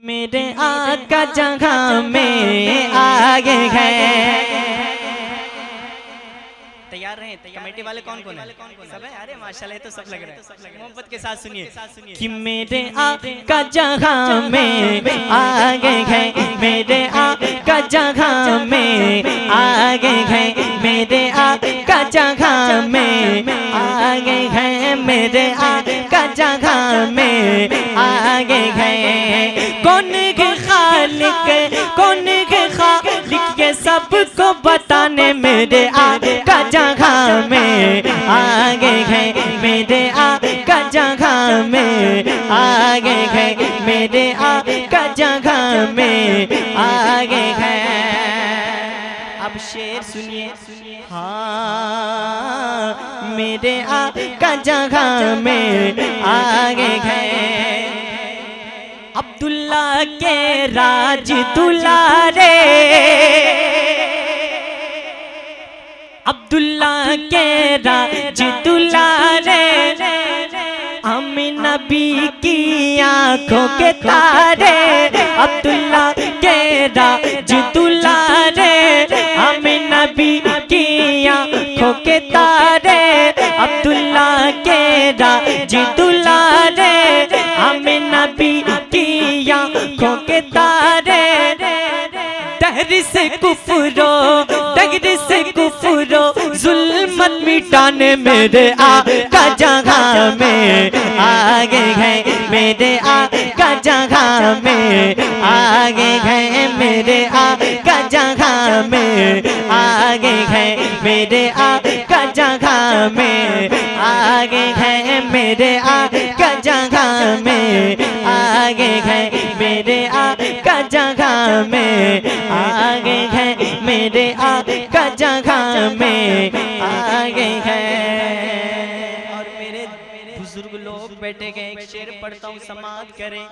मेरे आका जगह में आगे हैं। तैयार रहे कमेटी वाले कौन कौन है? सब है? अरे माशाल्लाह तो सब लग रहा है। मोहब्बत के साथ सुनिए कि मेरे आका जगह में आगे हैं, मेरे आका जगह में आगे हैं, मेरे आका जगह में आगे हैं, मेरे आका जगह में आगे हैं। कौन के खालिक, कौन के खालिक, ये सबको बताने मेरे आका जगह में आगे हैं, मेरे आका जगह में आगे हैं, मेरे आका जगह में आगे हैं। अब शेर सुनिए, हाँ मेरे आका जगह में आगे हैं। अब्दुल्ला के राज दुलारे, अब्दुल्ला के राज दुलारे, हम नबी की आंखों के तारे। अब्दुल्ला के राज दुलारे, हम नबी की आंखों के तारे। अब्दुल्ला के राज दुलारे, हम नबी की आंखों के तारे। दहर से कुफरो, दहर से कुफरो, जुल्मत मिटाने मेरे आका जगह में आगे हैं, मेरे आका जगह में आगे हैं, मेरे आका जगह में आगे हैं, मेरे आका जगह में आगे हैं, मेरे आका जगह में आगे हैं, मेरे आका जगह में आगे हैं, मेरे आका जगह में आगे हैं। और मेरे बुजुर्ग लोग बैठे गए, एक शेर पढ़ता हूँ, समाअत करें।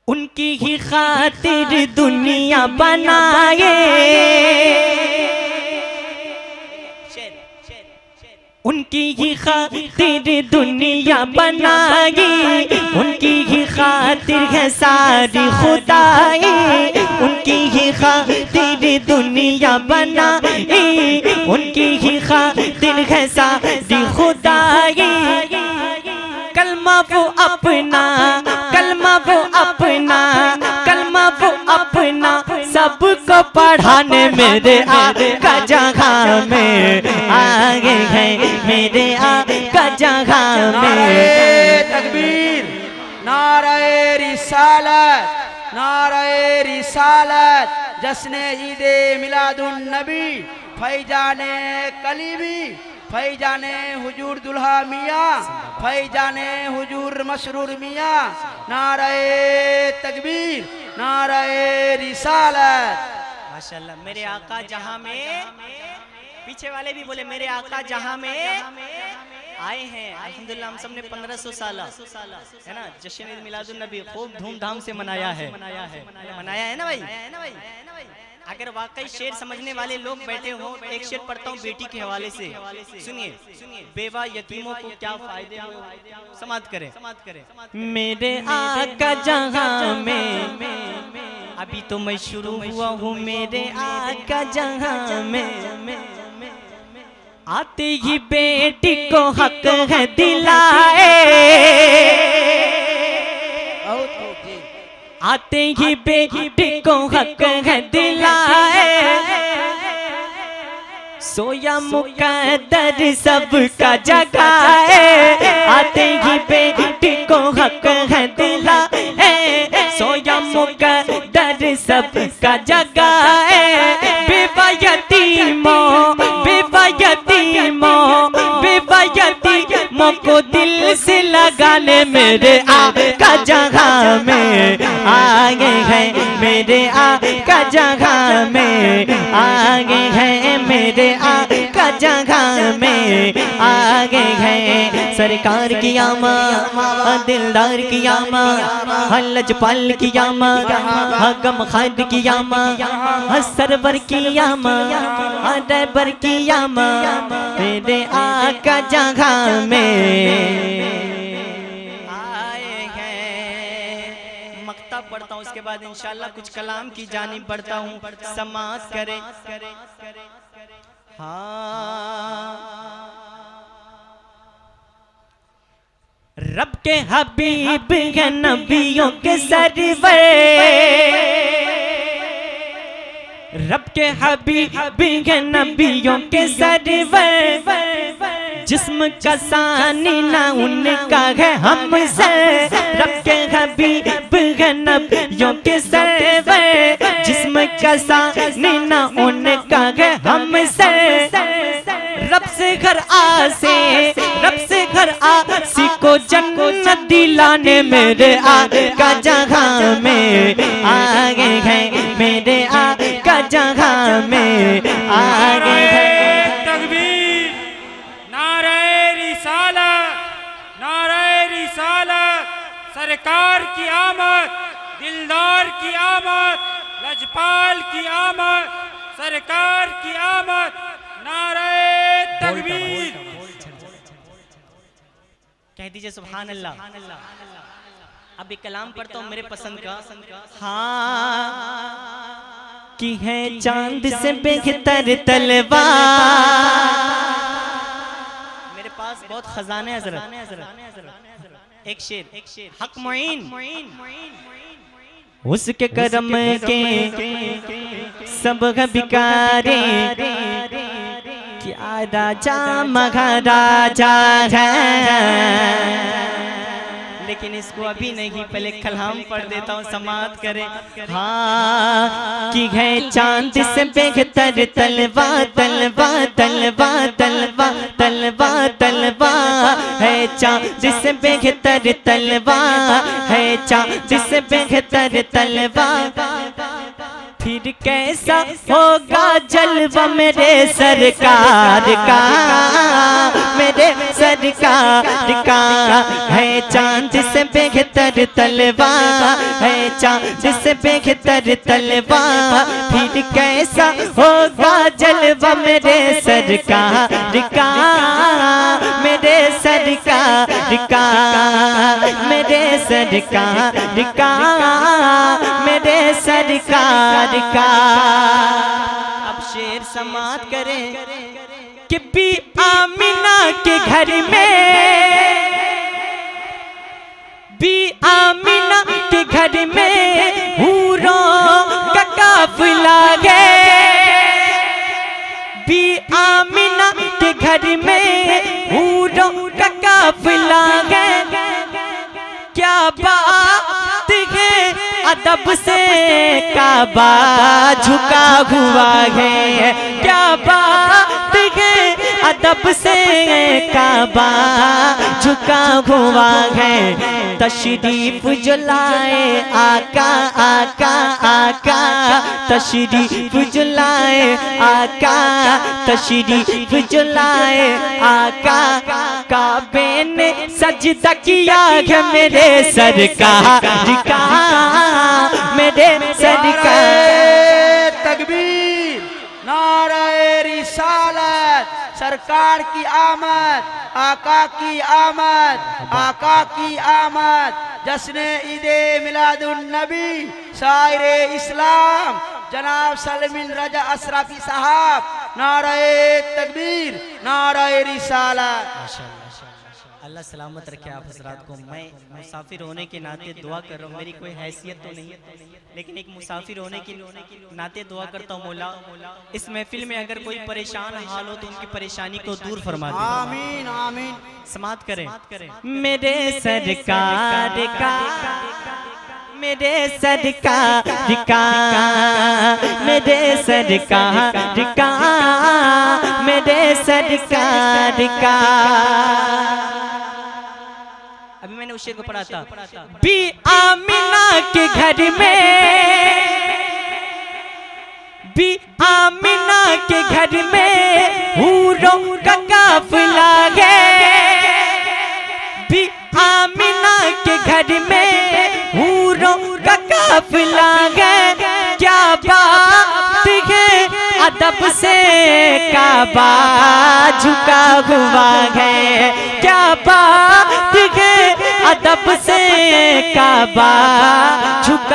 उनकी ही खातिर दुनिया बनाए, उनकी ही खातिर दुनिया बनाई, उनकी ही खातिर है सारी खुदाई, उनकी ही खातिर दुनिया बनाई, उनकी ही खातिर है सारी खुदाई। कलमा वो अपना, कलमा वो अपना, कलमा वो अपना, सबको पढ़ाने मेरे आका जगह में आगे हैं, मेरे आका जगह में। तकबीर, नारे रिसालत, नारे रिसालत, जश्ने ईदे मिलादुन नबी, फैजाने कलीबी, फैजाने हुजूर दुल्हा मियाँ, फैजाने हुजूर मशरूर मियाँ। नारे तकबीर, नारे रिसालत। माशाल्लाह, मेरे आका जहां में, पीछे वाले भी बोले मेरे आका जहां में आए हैं। अल्हम्दुलिल्लाह हम सबने 1500 साल है ना जश्न ईद मिलादुन नबी खूब धूमधाम से मनाया है, मनाया है ना भाई। अगर वाकई शेर समझने वाले लोग बैठे हो, एक शेर पढ़ता हूँ बेटी के हवाले से, सुनिए। बेवा यतीमों को क्या फायदे हो, समाअत करें। मेरे आका जहां में, अभी तो मैं शुरू हुआ हूँ, मेरे आका जहां में आते ही बेटी को हक है दिलाए, आते ही बेटी को हक है दिलाए। सोया मुकद्दर सबका जगाए, आते ही बेटी को हक है दिलाए। सोया मुकद्दर सबका जगाए। बेवा यतीमों, बेवा यतीमों, बेवा यतीमों को दिल से लगाने मेरे आका जगह में आगे हैं, मेरे आका जगह में आगे हैं, मेरे आका जगह में आगे हैं। सरकार की आमा, दिलदार की आमा, लजपाल की आमा, गम खाद की आमा, सरवर की आमा, ड्राइवर की आमा, मेरे आका जगह में आए हैं। मक्ता पढ़ता हूँ, उसके बाद इंशाल्लाह कुछ कलाम की जानिब बढ़ता हूँ। समाअत करे। हाँ, रब के हबीब है नबियों के सरवर, रब के हबीब है नबियों के सरवर, जिस्म का सानी ना उनका है हमसे। रब के हबीब है नबियों के सरवर, जिस्म का सानी ना उनका है हमसे। रब से घर आसे, रब से घर आसी को जन्नत दिलाने मेरे आका जहां में आ गए हैं, मेरे आका जहां में आ गए हैं। तकबीर, नारे रिसालत, नारे रिसालत, सरकार की आमद, दिलदार की आमद, लजपाल की आमद, सरकार की आमद, नारे तकबीर। कह दीजिए सुभान अल्लाह। अब एक कलाम पढ़ता हूँ मेरे पसंद का। हाँ, कि है चांद से बेहतर तलवार। मेरे पास बहुत खजाने हैं हज़रत। एक शेर, हक मुईन उसके करम के सब बिकारे, क्या राजा महाराजा है। लेकिन इसको अभी नहीं, पहले कलाम पढ़ देता हूँ, समाअत करे। हाँ, कि है चांद से बेहतर तलवा तलवा तलवा तलवा तलवा तलवा, है चांद से बेहतर तलवा, है चांद से बेहतर तलवा। फिर कैसा होगा जलवा मेरे सरकार का, मेरे सरकार का। है चांद से बेहतर तलवा, है चांद से बेहतर तलवा। फिर कैसा होगा जलवा मेरे सरकार का, मेरे सरकार का, मेरे सरकार का, मेरे सरकार का। अब शेर समाअत करें कि बी आमिना के घर में, बी आमिना के घर में हूरों का काफिला है। बी आमिना के घर में हूरों का काफिला है। क्या बात है, अदब से काबा झुका हुआ है। क्या बात है, अदब से काबा झुका हुआ है। तशरीफ जो लाए आका आका आका, तशरीफ जो लाए आका, तशरीफ जो लाए आका। काबे ने सजदा किया है मेरे सरकार का, मेरे सरकार। तकबीर, नारे रिसालत, सरकार की आमद, आका की आमद, आका की आमद। जश्न ईदे मिलादुन नबी शायरे इस्लाम जनाब सलमीन रजा अशरफी साहब। नारे तकबीर, नारे रिसालत। अल्लाह सलामत रखे आप हजरात को। मैं मुसाफिर होने के नाते दुआ कर रहा हूँ, मेरी कोई हैसियत तो नहीं है, लेकिन एक मुसाफिर होने के नाते दुआ करता हूँ मौला, इस महफिल में अगर कोई परेशान हाल हो तो उनकी परेशानी को दूर फरमा दे। आमीन आमीन। समाअत करें। मेरे सरकार का, मेरे सरकार का, मेरे सरकार का, मेरे सरकार का। अभी मैंने उस शेर को पढ़ा था। बी आमिना के घर में, बी आमिना के घर में हूरों का काफिला है। बी आमिना के घर में हूरों का काफिला है। क्या बात है, अदब से काबा झुका हुआ है। क्या बात है, अदब से काबा झुका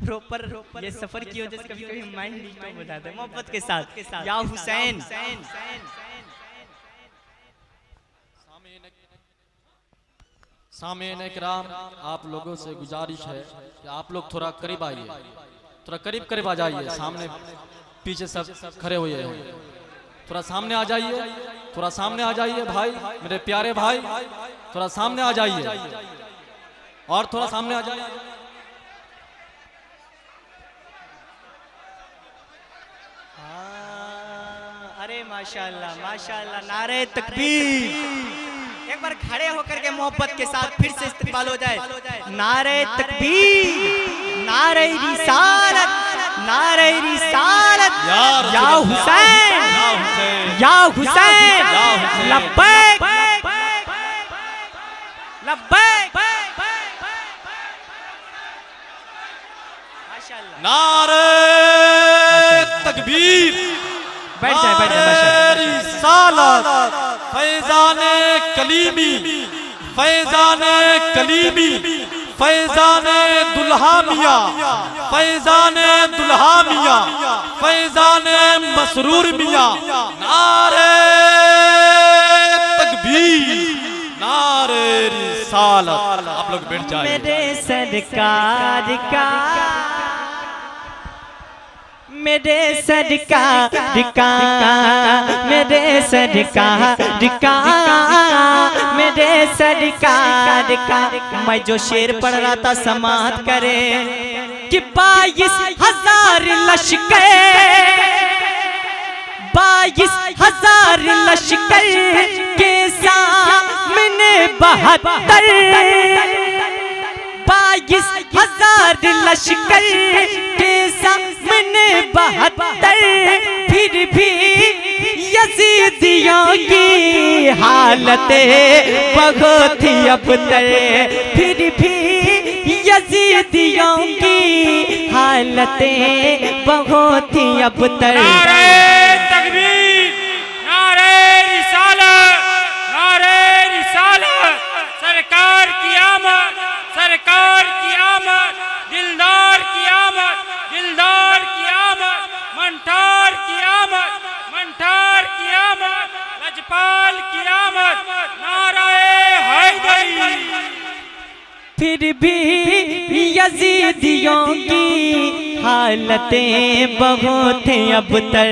प्रॉपर ये सफर की वजह से कभी कभी माइंड डिस्टर्ब हो जाता है। मोहब्बत के साथ या हुसैन। सामीन इकराम, आप लोगों से गुजारिश है कि आप लोग थोड़ा करीब आइए, थोड़ा करीब आ जाइए। सामने पीछे सब खड़े हुए हैं, थोड़ा सामने आ जाइए, थोड़ा सामने आ जाइए भाई, मेरे प्यारे भाई, थोड़ा सामने आ जाइए और थोड़ा सामने आ जाइए। अरे माशाल्लाह माशाल्लाह, नारे तकबीर। एक बार खड़े होकर के मोहब्बत के साथ फिर से इस्तेमाल हो जाए। नारे तकबीर, नारे रिसालत, नारे रिसालत, या हुसैन, या हुसैन, लब्बैक लब्बैक। माशाल्लाह, नारे तकबीर, बैठ जाए रिसालत, फैज़ाने कलीमी, फैज़ाने कलीमी, फैज़ाने दुल्हा मियाँ, फैज़ाने दुल्हा मियाँ, फैज़ाने मसरूर मियाँ। नारे तकबीर, नारे रिसालत। आप लोग बैठ जाइए। मेरे सरकार का, मेरे सरकार का, मेरे सरकार का, मेरे सरकार का। मैं जो शेर पढ़ रहा था समाअत करे कि 22,000 लश्कर, 22,000 लश्कर के सामने 72, 22,000 लश्कर के सामने 72। फिर भी यजीदियों की हालत बहुत ही अबतर, फिर भी यजीदियों की हालतें बहुत ही अबतर। नारे तकबीर, नारे रिसालत, नारे रिसालत। सरकार की आमद, सरकार की आमद, दिलदार की आमद, दिलदार की आमद, मंठार की आमद, मंठार की आमद, लजपाल की आमद। नाराए हैदरी। फिर भी यजीदियों की हालतें बहुत अबतर।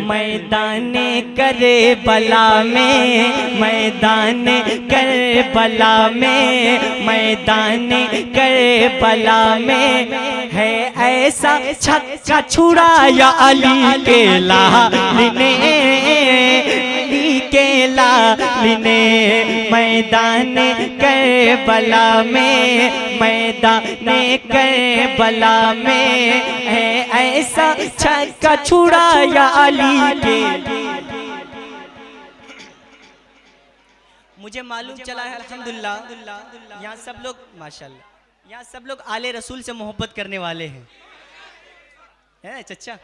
मैदाने करे बला में, मैदाने करे बला में, मैदाने करे बला में है ऐसा छक्का छुड़ाया अली के लालिने, अली के लालिने। मैदाने करे बला में, मैदाने करबला में है ऐसा छक्का छुड़ाया अली के। मुझे मालूम चला है अल्हम्दुलिल्लाह, यहाँ सब लोग माशाल्लाह, यहाँ सब लोग आले रसूल से मोहब्बत करने वाले हैं, है चच्चा।